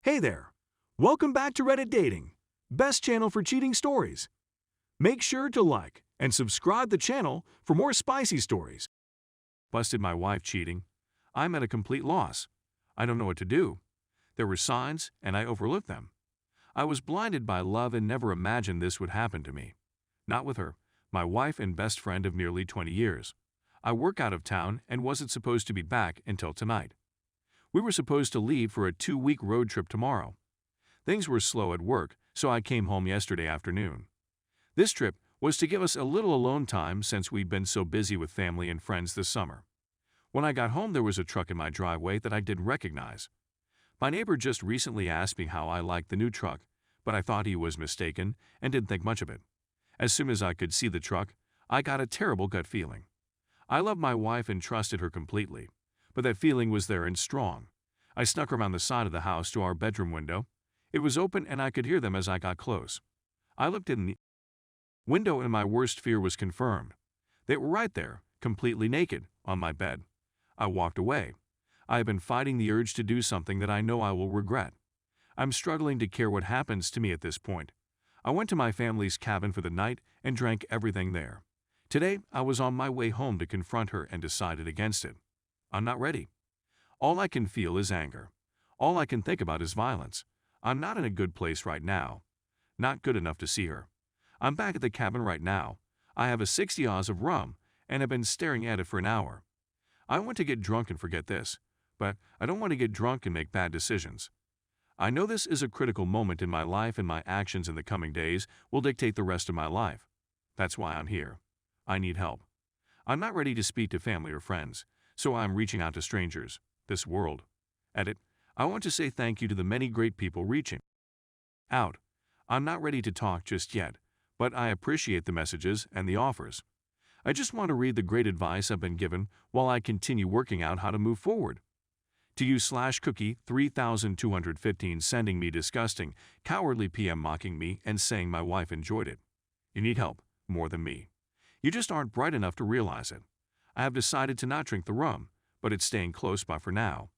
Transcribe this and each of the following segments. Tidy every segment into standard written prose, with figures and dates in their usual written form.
Hey there! Welcome back to Reddit Dating, best channel for cheating stories. Make sure to like and subscribe the channel for more spicy stories. Busted my wife cheating. I'm at a complete loss. I don't know what to do. There were signs, and I overlooked them. I was blinded by love and never imagined this would happen to me. Not with her, my wife and best friend of nearly 20 years. I work out of town and wasn't supposed to be back until tonight. We were supposed to leave for a 2-week road trip tomorrow. Things were slow at work, so I came home yesterday afternoon. This trip was to give us a little alone time since we'd been so busy with family and friends this summer. When I got home, there was a truck in my driveway that I didn't recognize. My neighbor just recently asked me how I liked the new truck, but I thought he was mistaken and didn't think much of it. As soon as I could see the truck, I got a terrible gut feeling. I love my wife and trusted her completely, but that feeling was there and strong. I snuck around the side of the house to our bedroom window. It was open and I could hear them as I got close. I looked in the window and my worst fear was confirmed. They were right there, completely naked, on my bed. I walked away. I have been fighting the urge to do something that I know I will regret. I'm struggling to care what happens to me at this point. I went to my family's cabin for the night and drank everything there. Today, I was on my way home to confront her and decided against it. I'm not ready. All I can feel is anger. All I can think about is violence. I'm not in a good place right now. Not good enough to see her. I'm back at the cabin right now. I have a 60 oz of rum and have been staring at it for an hour. I want to get drunk and forget this, but I don't want to get drunk and make bad decisions. I know this is a critical moment in my life and my actions in the coming days will dictate the rest of my life. That's why I'm here. I need help. I'm not ready to speak to family or friends, so I'm reaching out to strangers, this world. Edit. I want to say thank you to the many great people reaching out. I'm not ready to talk just yet, but I appreciate the messages and the offers. I just want to read the great advice I've been given while I continue working out how to move forward. To you /cookie 3215 sending me disgusting, cowardly PM mocking me and saying my wife enjoyed it. You need help, more than me. You just aren't bright enough to realize it. I have decided to not drink the rum, but it's staying close by for now.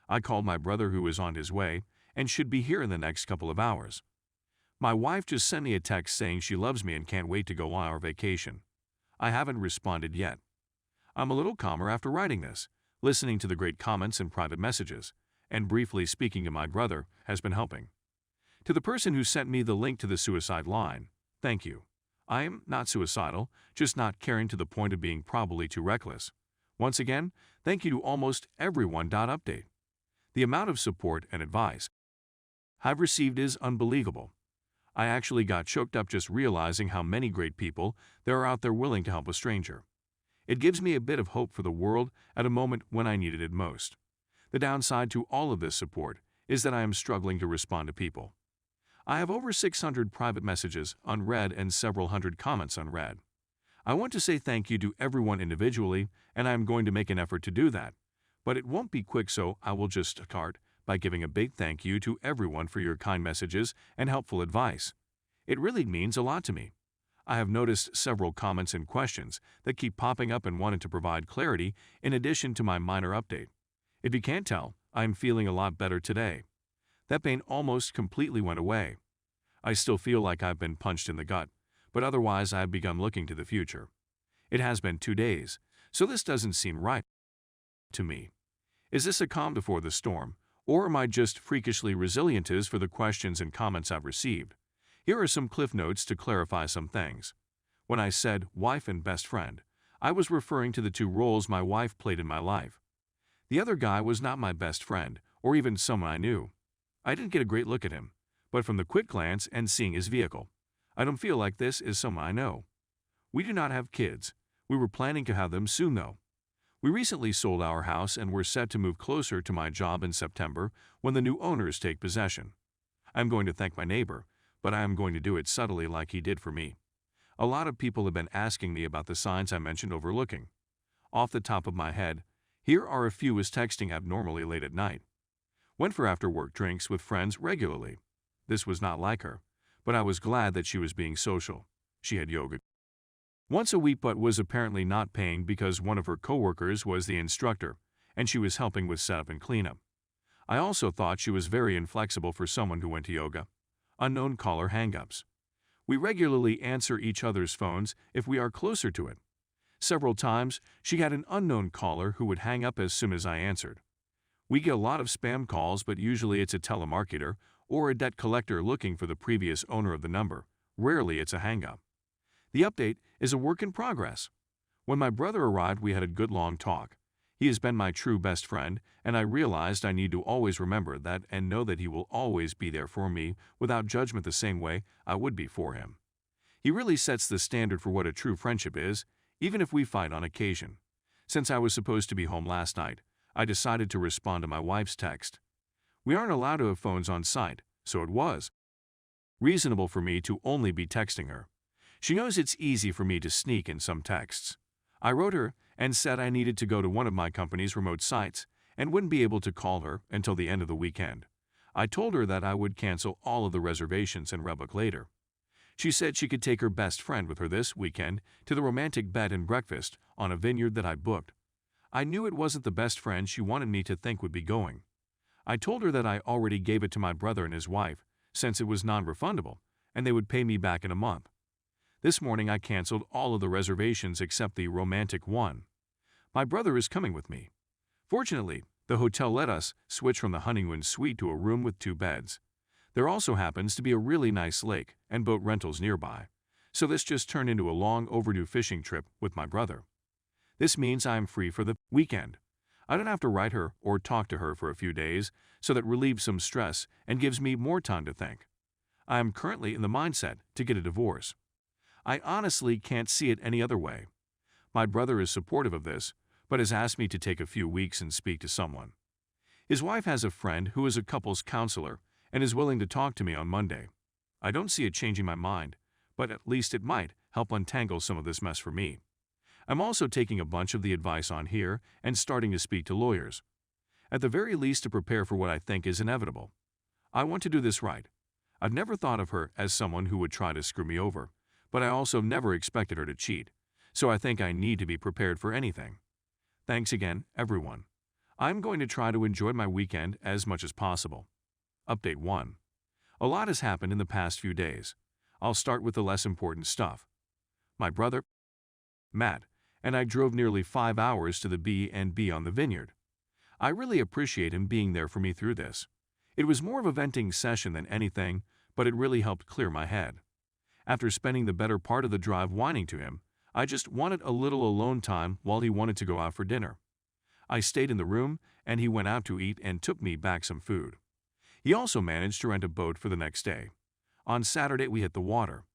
I called my brother who is on his way and should be here in the next couple of hours. My wife just sent me a text saying she loves me and can't wait to go on our vacation. I haven't responded yet. I'm a little calmer after writing this. Listening to the great comments and private messages, and briefly speaking to my brother has been helping. To the person who sent me the link to the suicide line, thank you. I am not suicidal, just not caring to the point of being probably too reckless. Once again, thank you to almost everyone. Update. The amount of support and advice I've received is unbelievable. I actually got choked up just realizing how many great people there are out there willing to help a stranger. It gives me a bit of hope for the world at a moment when I needed it most. The downside to all of this support is that I am struggling to respond to people. I have over 600 private messages unread and several hundred comments unread. I want to say thank you to everyone individually, and I am going to make an effort to do that. But it won't be quick, so I will just start by giving a big thank you to everyone for your kind messages and helpful advice. It really means a lot to me. I have noticed several comments and questions that keep popping up and wanted to provide clarity in addition to my minor update. If you can't tell, I am feeling a lot better today. That pain almost completely went away. I still feel like I've been punched in the gut, but otherwise I have begun looking to the future. It has been 2 days, so this doesn't seem right to me. Is this a calm before the storm, or am I just freakishly resilient as for the questions and comments I've received? Here are some cliff notes to clarify some things. When I said wife and best friend, I was referring to the 2 roles my wife played in my life. The other guy was not my best friend, or even someone I knew. I didn't get a great look at him, but from the quick glance and seeing his vehicle, I don't feel like this is someone I know. We do not have kids. We were planning to have them soon though. We recently sold our house and were set to move closer to my job in September when the new owners take possession. I'm going to thank my neighbor, but I am going to do it subtly like he did for me. A lot of people have been asking me about the signs I mentioned overlooking. Off the top of my head, here are a few: is texting abnormally late at night. Went for after-work drinks with friends regularly. This was not like her, but I was glad that she was being social. She had yoga once a week but was apparently not paying because one of her coworkers was the instructor, and she was helping with setup and cleanup. I also thought she was very inflexible for someone who went to yoga. Unknown caller hang-ups. We regularly answer each other's phones if we are closer to it. Several times, she had an unknown caller who would hang up as soon as I answered. We get a lot of spam calls, but usually it's a telemarketer or a debt collector looking for the previous owner of the number. Rarely it's a hang-up. The update is a work in progress. When my brother arrived, we had a good long talk. He has been my true best friend, and I realized I need to always remember that and know that he will always be there for me without judgment the same way I would be for him. He really sets the standard for what a true friendship is, even if we fight on occasion. Since I was supposed to be home last night, I decided to respond to my wife's text. We aren't allowed to have phones on site, so it was reasonable for me to only be texting her. She knows it's easy for me to sneak in some texts. I wrote her and said I needed to go to one of my company's remote sites and wouldn't be able to call her until the end of the weekend. I told her that I would cancel all of the reservations and rebook later. She said she could take her best friend with her this weekend to the romantic bed and breakfast on a vineyard that I booked. I knew it wasn't the best friend she wanted me to think would be going. I told her that I already gave it to my brother and his wife, since it was non-refundable, and they would pay me back in a month. This morning I canceled all of the reservations except the romantic one. My brother is coming with me. Fortunately, the hotel let us switch from the honeymoon suite to a room with 2 beds. There also happens to be a really nice lake and boat rentals nearby, so this just turned into a long overdue fishing trip with my brother. This means I am free for the weekend. I don't have to write her or talk to her for a few days, so that relieves some stress and gives me more time to think. I am currently in the mindset to get a divorce. I honestly can't see it any other way. My brother is supportive of this, but has asked me to take a few weeks and speak to someone. His wife has a friend who is a couples counselor and is willing to talk to me on Monday. I don't see it changing my mind, but at least it might help untangle some of this mess for me. I'm also taking a bunch of the advice on here and starting to speak to lawyers. At the very least to prepare for what I think is inevitable. I want to do this right. I've never thought of her as someone who would try to screw me over, but I also never expected her to cheat, so I think I need to be prepared for anything. Thanks again, everyone. I'm going to try to enjoy my weekend as much as possible. Update 1. A lot has happened in the past few days. I'll start with the less important stuff. My brother, Matt, and I drove nearly 5 hours to the B&B on the vineyard. I really appreciate him being there for me through this. It was more of a venting session than anything, but it really helped clear my head. After spending the better part of the drive whining to him, I just wanted a little alone time while he wanted to go out for dinner. I stayed in the room, and he went out to eat and took me back some food. He also managed to rent a boat for the next day. On Saturday, we hit the water.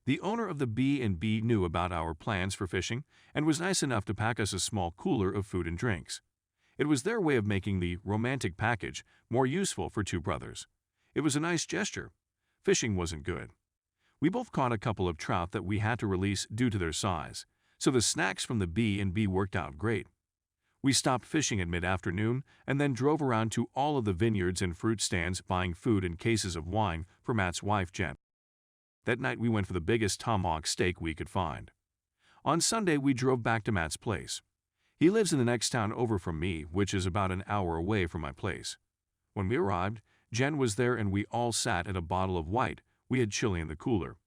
The owner of the B&B knew about our plans for fishing and was nice enough to pack us a small cooler of food and drinks. It was their way of making the romantic package more useful for 2 brothers. It was a nice gesture. Fishing wasn't good. We both caught a couple of trout that we had to release due to their size, so the snacks from the B&B worked out great. We stopped fishing at mid-afternoon and then drove around to all of the vineyards and fruit stands buying food and cases of wine for Matt's wife, Jen. That night we went for the biggest tomahawk steak we could find. On Sunday we drove back to Matt's place. He lives in the next town over from me, which is about an hour away from my place. When we arrived, Jen was there and we all sat at a bottle of white we had chili in the cooler.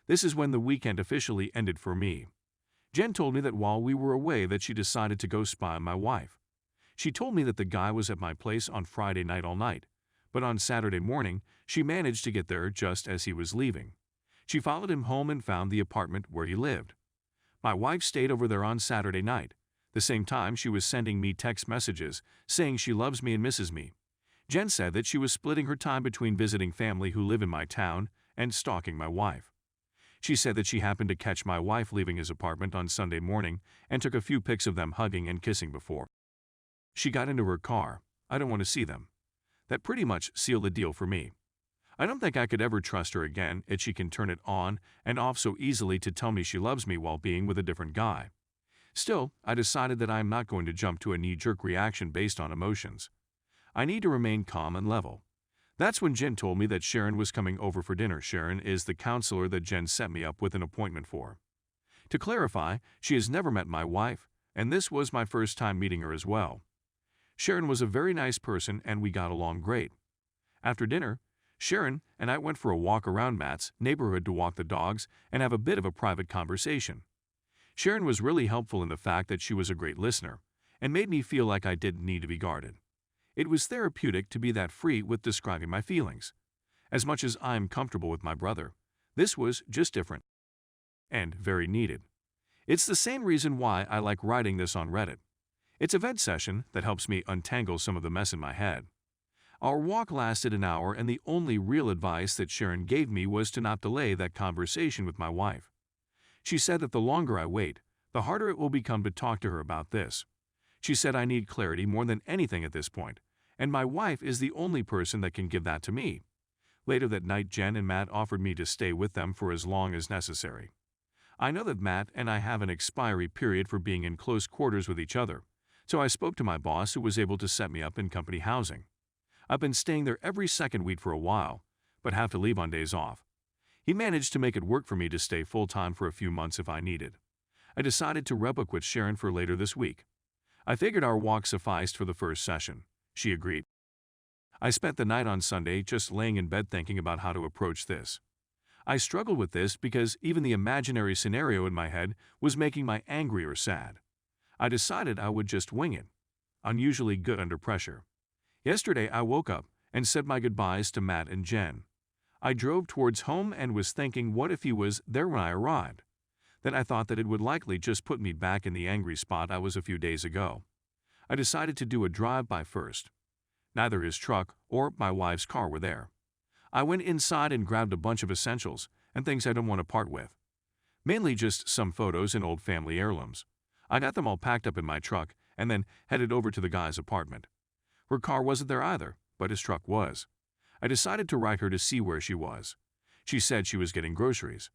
This is when the weekend officially ended for me. Jen told me that while we were away that she decided to go spy on my wife. She told me that the guy was at my place on Friday night all night, but on Saturday morning she managed to get there just as he was leaving. She followed him home and found the apartment where he lived. My wife stayed over there on Saturday night. The same time she was sending me text messages saying she loves me and misses me. Jen said that she was splitting her time between visiting family who live in my town and stalking my wife. She said that she happened to catch my wife leaving his apartment on Sunday morning and took a few pics of them hugging and kissing before she got into her car. I don't want to see them. That pretty much sealed the deal for me. I don't think I could ever trust her again if she can turn it on and off so easily to tell me she loves me while being with a different guy. Still, I decided that I am not going to jump to a knee-jerk reaction based on emotions. I need to remain calm and level. That's when Jen told me that Sharon was coming over for dinner. Sharon is the counselor that Jen set me up with an appointment for. To clarify, she has never met my wife, and this was my first time meeting her as well. Sharon was a very nice person and we got along great. After dinner, Sharon and I went for a walk around Matt's neighborhood to walk the dogs and have a bit of a private conversation. Sharon was really helpful in the fact that she was a great listener and made me feel like I didn't need to be guarded. It was therapeutic to be that free with describing my feelings. As much as I'm comfortable with my brother, this was just different and very needed. It's the same reason why I like writing this on Reddit. It's a vent session that helps me untangle some of the mess in my head. Our walk lasted an hour and the only real advice that Sharon gave me was to not delay that conversation with my wife. She said that the longer I wait, the harder it will become to talk to her about this. She said I need clarity more than anything at this point, and my wife is the only person that can give that to me. Later that night, Jen and Matt offered me to stay with them for as long as necessary. I know that Matt and I have an expiry period for being in close quarters with each other, so I spoke to my boss who was able to set me up in company housing. I've been staying there every second week for a while, but have to leave on days off. He managed to make it work for me to stay full-time for a few months if I needed. I decided to rebook with Sharon for later this week. I figured our walk sufficed for the first session. She agreed. I spent the night on Sunday just laying in bed thinking about how to approach this. I struggled with this because even the imaginary scenario in my head was making me angry or sad. I decided I would just wing it. Unusually good under pressure. Yesterday I woke up and said my goodbyes to Matt and Jen. I drove towards home and was thinking what if he was there when I arrived. Then I thought that it would likely just put me back in the angry spot I was a few days ago. I decided to do a drive-by first. Neither his truck or my wife's car were there. I went inside and grabbed a bunch of essentials and things I don't want to part with. Mainly just some photos and old family heirlooms. I got them all packed up in my truck and then headed over to the guy's apartment. Her car wasn't there either, but his truck was. I decided to write her to see where she was. She said she was getting groceries.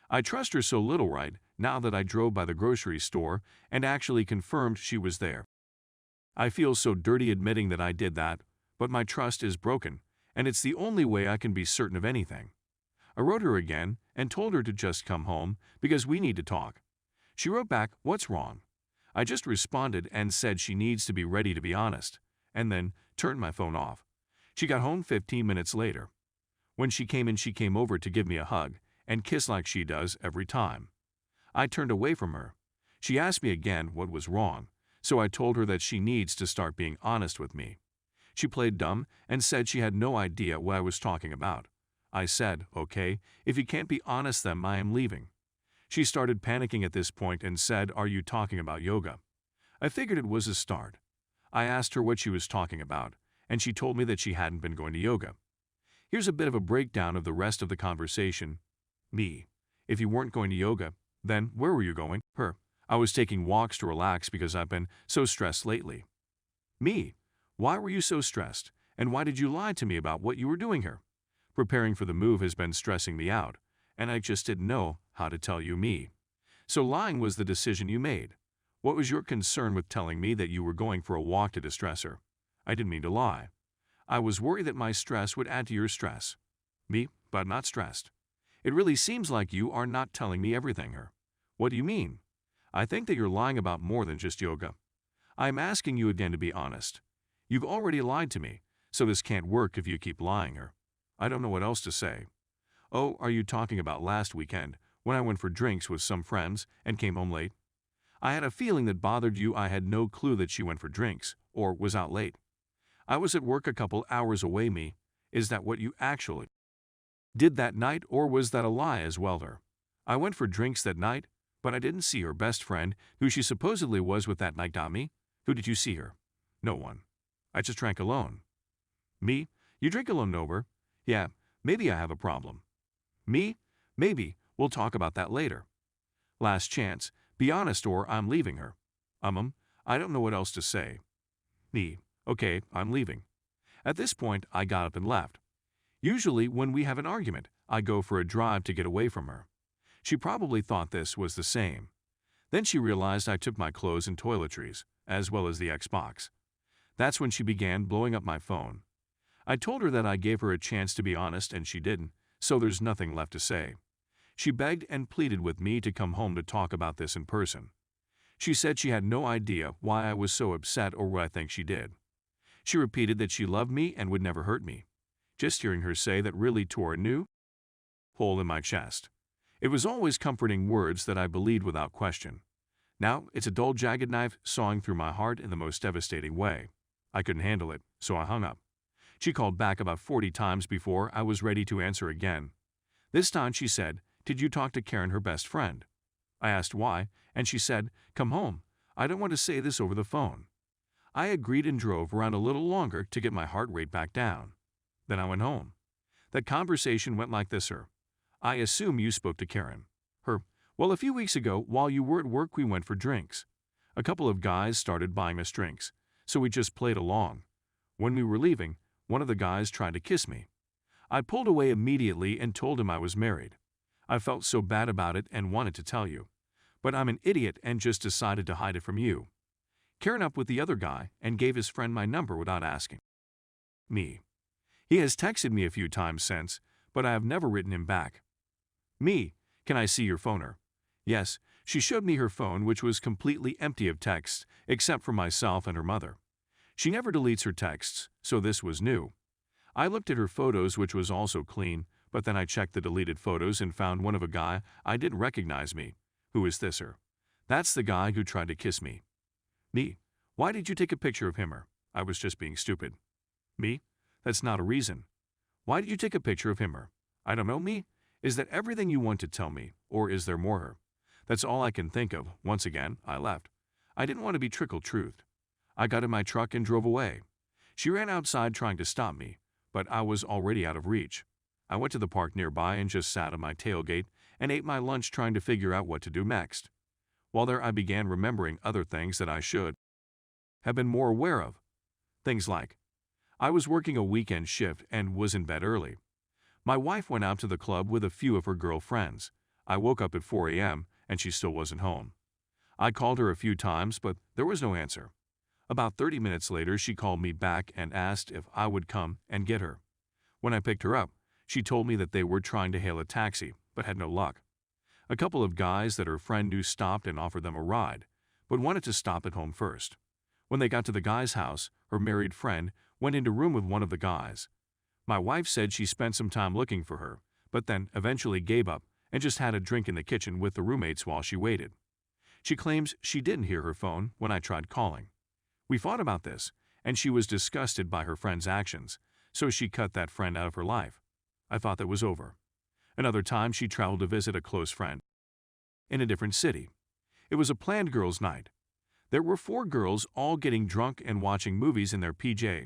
I trust her so little right now that I drove by the grocery store and actually confirmed she was there. I feel so dirty admitting that I did that, but my trust is broken, and it's the only way I can be certain of anything. I wrote her again and told her to just come home because we need to talk. She wrote back, "What's wrong?" I just responded and said she needs to be ready to be honest, and then turned my phone off. She got home 15 minutes later. When she came in, she came over to give me a hug and kiss like she does every time. I turned away from her. She asked me again what was wrong, so I told her that she needs to start being honest with me. She played dumb and said she had no idea what I was talking about. I said, "Okay, if you can't be honest then I am leaving." She started panicking at this point and said, "Are you talking about yoga?" I figured it was a start. I asked her what she was talking about, and she told me that she hadn't been going to yoga. Here's a bit of a breakdown of the rest of the conversation. Me: "If you weren't going to yoga, then where were you going?" Her: "I was taking walks to relax because I've been so stressed lately." Me: "Why were you so stressed, and why did you lie to me about what you were doing here?" Preparing for the move has been stressing me out, and I just didn't know how to tell you. Me: "So lying was the decision you made. What was your concern with telling me that you were going for a walk to distress her?" I didn't mean to lie. I was worried that my stress would add to your stress. Me: "But not stressed." It really seems like you are not telling me everything. Her: "What do you mean?" I think that you're lying about more than just yoga. I'm asking you again to be honest. You've already lied to me, so this can't work if you keep lying. Her: "I don't know what else to say." Oh, are you talking about last weekend when I went for drinks with some friends and came home late? I had a feeling that bothered you. I had no clue that she went for drinks or was out late. I was at work a couple hours away. Me: "Is that what you actually did that night, or was that a lie as well?" Her: "I went for drinks that night, but I didn't see her best friend, who she supposedly was with that night." Me: "Who did you see her?" "No one. I just drank alone." Me: "You drink alone over?" "Yeah, maybe I have a problem." Me: "Maybe. We'll talk about that later." Last chance. Be honest or I'm leaving. Her: I don't know what else to say." Me: "Okay, I'm leaving." At this point, I got up and left. Usually, when we have an argument, I go for a drive to get away from her. She probably thought this was the same. Then she realized I took my clothes and toiletries, as well as the Xbox. That's when she began blowing up my phone. I told her that I gave her a chance to be honest and she didn't, so there's nothing left to say. She begged and pleaded with me to come home to talk about this in person. She said she had no idea why I was so upset or what I think she did. She repeated that she loved me and would never hurt me. Just hearing her say that really tore a new hole in my chest. It was always comforting words that I believed without question. Now it's a dull, jagged knife sawing through my heart in the most devastating way. I couldn't handle it, so I hung up. She called back about 40 times before I was ready to answer again. This time she said, "Did you talk to Karen, her best friend?" I asked why, and she said, "Come home. I don't want to say this over the phone." I agreed and drove around a little longer to get my heart rate back down. Then I went home. That conversation went like this, "Her, I assume you spoke to Karen." Her, "Well, a few weeks ago, while you were at work, we went for drinks. A couple of guys started buying us drinks, so we just played along. When we were leaving, one of the guys tried to kiss me. I pulled away immediately and told him I was married. I felt so bad about it and wanted to tell you, but I'm an idiot and just decided to hide it from you. Karen up with the other guy and gave his friend my number without asking me. He has texted me a few times since, but I have never written him back. Me, can I see your phone? Her, yes, she showed me her phone, which was completely empty of texts except for myself and her mother. She never deletes her texts, so this was new. I looked at her photos, which was also clean, but then I checked the deleted photos and found one of a guy I didn't recognize me. Who is this? Her, that's the guy who tried to kiss me. Me, why did you take a picture of him? Her, I was just being stupid. Me, that's not a reason. Why did you take a picture of him? Her, I don't know. Me, is that everything you want to tell me, or is there more? Her, that's all I can think of. Once again, I left. I didn't want to be trickle-truthed. I got in my truck and drove away. She ran outside trying to stop me, but I was already out of reach. I went to the park nearby and just sat on my tailgate and ate my lunch trying to figure out what to do next. While there, I began remembering other things that I should have been more aware of. Things like, I was working a weekend shift and was in bed early. My wife went out to the club with a few of her girlfriends. I woke up at 4 a.m. and she still wasn't home. I called her a few times, but there was no answer. About 30 minutes later, she called me back and asked if I would come and get her. When I picked her up, she told me that they were trying to hail a taxi, but had no luck. A couple of guys that her friend knew stopped and offered them a ride, but wanted to stop at home first. When they got to the guy's house, her married friend went into a room with one of the guys. My wife said she spent some time looking for her, but then eventually gave up and just had a drink in the kitchen with the roommates while she waited. She claims she didn't hear her phone when I tried calling. We fought about this, and she was disgusted by her friend's actions, so she cut that friend out of her life. I thought that was over. Another time, she traveled to visit a close friend in a different city. It was a planned girls' night. There were 4 girls all getting drunk and watching movies in their PJ.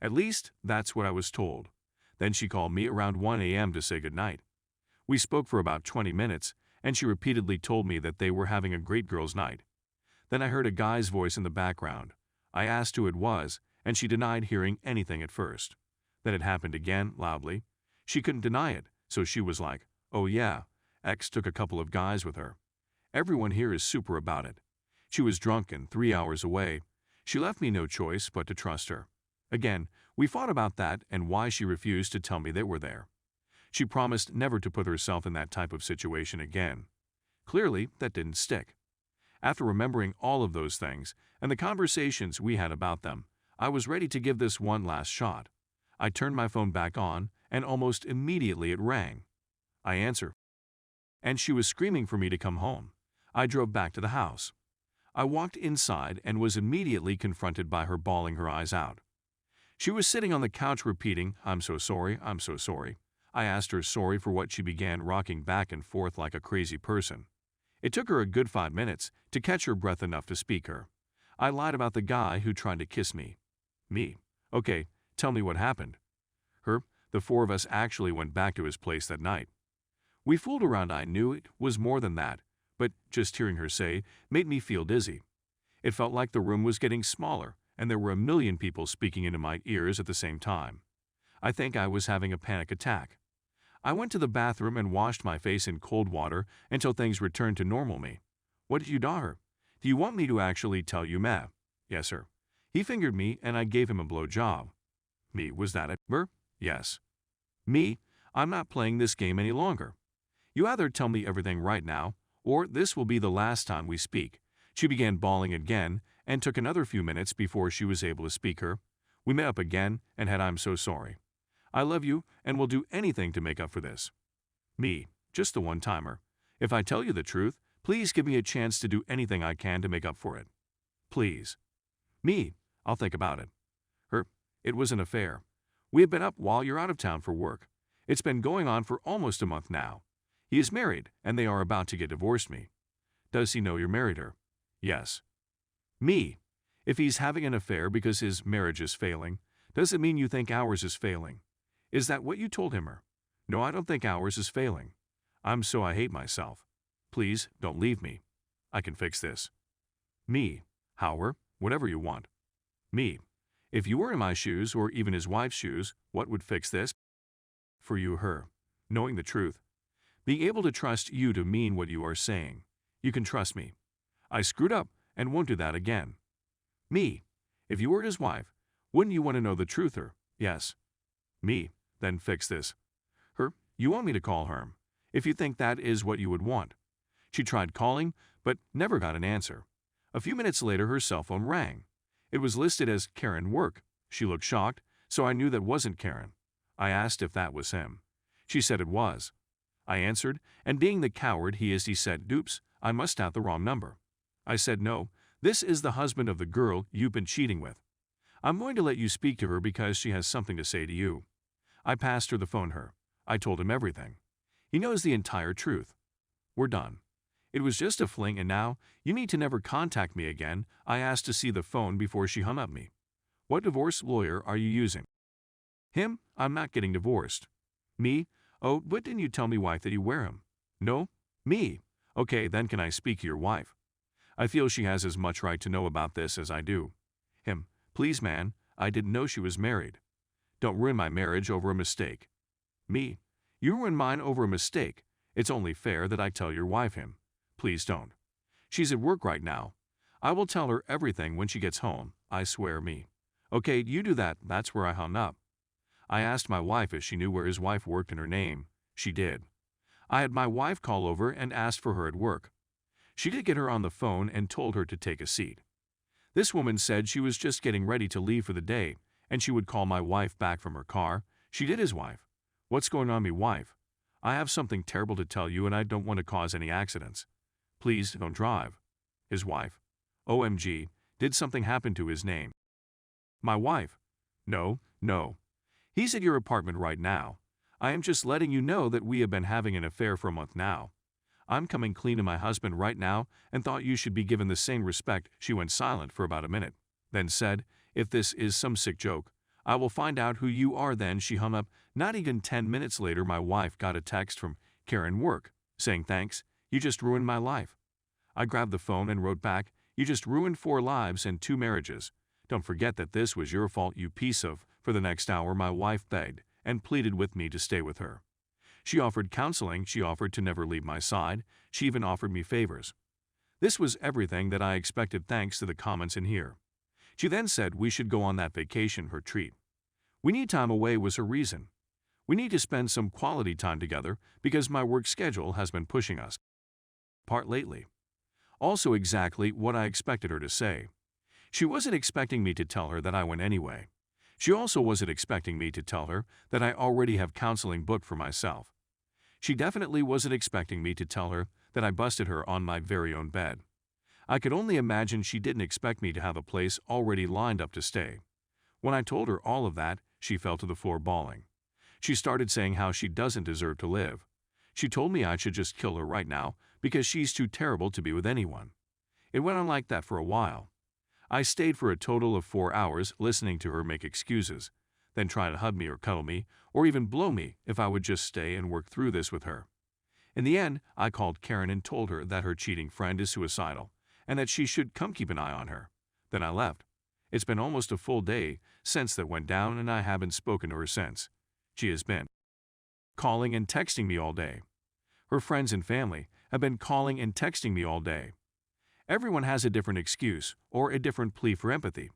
At least, that's what I was told. Then she called me around 1 a.m. to say goodnight. We spoke for about 20 minutes, and she repeatedly told me that they were having a great girls' night. Then I heard a guy's voice in the background. I asked who it was, and she denied hearing anything at first. Then it happened again, loudly. She couldn't deny it, so she was like, "Oh yeah, X took a couple of guys with her. Everyone here is super about it. She was drunk and 3 hours away. She left me no choice but to trust her." Again, we fought about that and why she refused to tell me they were there. She promised never to put herself in that type of situation again. Clearly, that didn't stick. After remembering all of those things and the conversations we had about them, I was ready to give this one last shot. I turned my phone back on, and almost immediately it rang. I answered, and she was screaming for me to come home. I drove back to the house. I walked inside and was immediately confronted by her bawling her eyes out. She was sitting on the couch repeating, "I'm so sorry, I'm so sorry." I asked her sorry for what she began rocking back and forth like a crazy person. It took her a good 5 minutes to catch her breath enough to speak her. I lied about the guy who tried to kiss me. Me, okay, tell me what happened. Her, the 4 of us actually went back to his place that night. We fooled around. I knew it was more than that, but just hearing her say made me feel dizzy. It felt like the room was getting smaller and there were a million people speaking into my ears at the same time. I think I was having a panic attack. I went to the bathroom and washed my face in cold water until things returned to normal me. "What did you do, her? Do you want me to actually tell you, ma?" "Yes, sir." He fingered me and I gave him a blow job. Me, was that it, her? Yes. Me, I'm not playing this game any longer. You either tell me everything right now, or this will be the last time we speak. She began bawling again and took another few minutes before she was able to speak her. We met up again and had I'm so sorry. I love you and will do anything to make up for this. Me, just the one-timer. If I tell you the truth, please give me a chance to do anything I can to make up for it. Please. Me, I'll think about it. Her, it was an affair. We have been up while you're out of town for work. It's been going on for almost a month now. He is married and they are about to get divorced me. Does he know you're married her? Yes. Me, if he's having an affair because his marriage is failing, does it mean you think ours is failing? Is that what you told him her? No, I don't think ours is failing. I hate myself. Please, don't leave me. I can fix this. Me, however, whatever you want. Me, if you were in my shoes or even his wife's shoes, what would fix this? For you, her, knowing the truth. Being able to trust you to mean what you are saying. You can trust me. I screwed up and won't do that again. Me, if you were his wife, wouldn't you want to know the truth, her? Yes. Me, then fix this. Her, you want me to call her, if you think that is what you would want. She tried calling, but never got an answer. A few minutes later, her cell phone rang. It was listed as Karen Work. She looked shocked, so I knew that wasn't Karen. I asked if that was him. She said it was. I answered, and being the coward he is, he said, "Doops, I must have the wrong number." I said, "No, this is the husband of the girl you've been cheating with. I'm going to let you speak to her because she has something to say to you." I passed her the phone. I told him everything. He knows the entire truth. We're done. It was just a fling and now you need to never contact me again. I asked to see the phone before she hung up me. What divorce lawyer are you using? Him, I'm not getting divorced. Me, oh, but didn't you tell me, wife, that you wear him? No. Me, okay, then can I speak to your wife? I feel she has as much right to know about this as I do. Him, please man, I didn't know she was married. Don't ruin my marriage over a mistake. Me, you ruined mine over a mistake. It's only fair that I tell your wife him. Please don't. She's at work right now. I will tell her everything when she gets home, I swear. Me. Okay, you do that, that's where I hung up. I asked my wife if she knew where his wife worked in her name. She did. I had my wife call over and asked for her at work. She did get her on the phone and told her to take a seat. This woman said she was just getting ready to leave for the day and she would call my wife back from her car. She did, his wife. What's going on, me wife? I have something terrible to tell you and I don't want to cause any accidents. Please don't drive. His wife. OMG, did something happen to his name? My wife. No. He's at your apartment right now. I am just letting you know that we have been having an affair for a month now. I'm coming clean to my husband right now and thought you should be given the same respect. She went silent for about a minute, then said, if this is some sick joke, I will find out who you are. Then she hung up. Not even 10 minutes later, my wife got a text from Karen Work saying, "Thanks, you just ruined my life." I grabbed the phone and wrote back, "You just ruined 4 lives and 2 marriages. Don't forget that this was your fault, you piece of." For the next hour, my wife begged and pleaded with me to stay with her. She offered counseling, she offered to never leave my side, she even offered me favors. This was everything that I expected thanks to the comments in here. She then said we should go on that vacation, her treat. We need time away was her reason. We need to spend some quality time together because my work schedule has been pushing us apart lately. Also exactly what I expected her to say. She wasn't expecting me to tell her that I went anyway. She also wasn't expecting me to tell her that I already have counseling booked for myself. She definitely wasn't expecting me to tell her that I busted her on my very own bed. I could only imagine she didn't expect me to have a place already lined up to stay. When I told her all of that, she fell to the floor bawling. She started saying how she doesn't deserve to live. She told me I should just kill her right now because she's too terrible to be with anyone. It went on like that for a while. I stayed for a total of 4 hours listening to her make excuses, then try to hug me or cuddle me or even blow me if I would just stay and work through this with her. In the end, I called Karen and told her that her cheating friend is suicidal and that she should come keep an eye on her. Then I left. It's been almost a full day since that went down and I haven't spoken to her since. She has been calling and texting me all day. Her friends and family have been calling and texting me all day. Everyone has a different excuse or a different plea for empathy.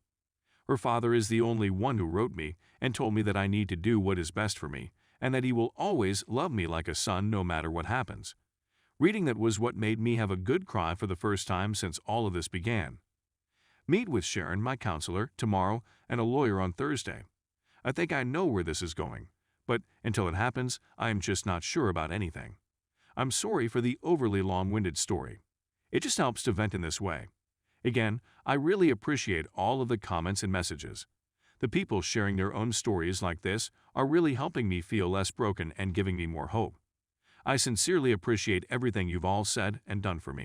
Her father is the only one who wrote me and told me that I need to do what is best for me and that he will always love me like a son no matter what happens. Reading that was what made me have a good cry for the first time since all of this began. Meet with Sharon, my counselor, tomorrow and a lawyer on Thursday. I think I know where this is going, but until it happens, I am just not sure about anything. I'm sorry for the overly long-winded story. It just helps to vent in this way. Again, I really appreciate all of the comments and messages. The people sharing their own stories like this are really helping me feel less broken and giving me more hope. I sincerely appreciate everything you've all said and done for me.